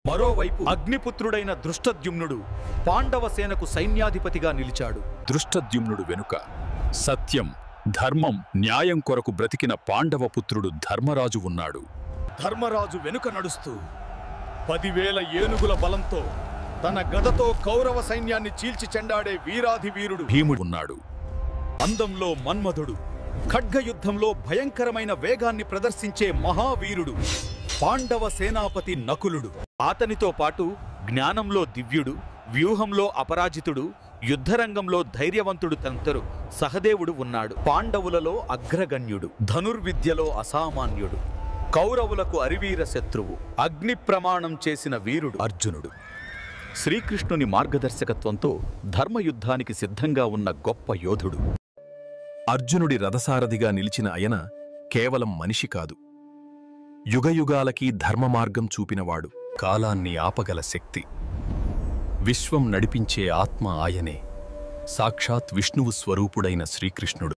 మరోవైపు అగ్నిపుత్రుడైన దృష్టద్యుమ్నుడు పాండవ సేనకు సైన్యాధిపతిగా నిలిచాడు. దృష్టద్యుమ్నుడు వెనుక సత్యం, ధర్మం, న్యాయం కొరకు బ్రతికిన పాండవపుత్రుడు ధర్మరాజు ఉన్నాడు. ధర్మరాజు వెనుక నడుస్తూ 10,000 ఏనుగుల బలంతో తన గదతో కౌరవ సైన్యాన్ని చీల్చి చెండాడే వీరాధి వీరుడు భీముడు ఉన్నాడు. అందంలో మన్మధుడు, ఖడ్గయుద్ధంలో భయంకరమైన వేగాన్ని ప్రదర్శించే మహావీరుడు పాండవ సేనాపతి నకులుడు. అతనితో పాటు జ్ఞానంలో దివ్యుడు, వ్యూహంలో అపరాజితుడు, యుద్ధరంగంలో ధైర్యవంతుడు తనంతరు సహదేవుడు ఉన్నాడు. పాండవులలో అగ్రగణ్యుడు, ధనుర్విద్యలో అసామాన్యుడు, కౌరవులకు అరివీర శత్రువు, అగ్ని ప్రమాణం చేసిన వీరుడు అర్జునుడు. శ్రీకృష్ణుని మార్గదర్శకత్వంతో ధర్మయుద్ధానికి సిద్ధంగా ఉన్న గొప్ప యోధుడు. అర్జునుడి రథసారథిగా నిలిచిన ఆయన కేవలం మనిషి కాదు, యుగయుగాలకి ధర్మమార్గం చూపినవాడు, కాలాన్ని ఆపగల శక్తి, విశ్వం నడిపించే ఆత్మ ఆయనే, సాక్షాత్ విష్ణువు స్వరూపుడైన శ్రీకృష్ణుడు.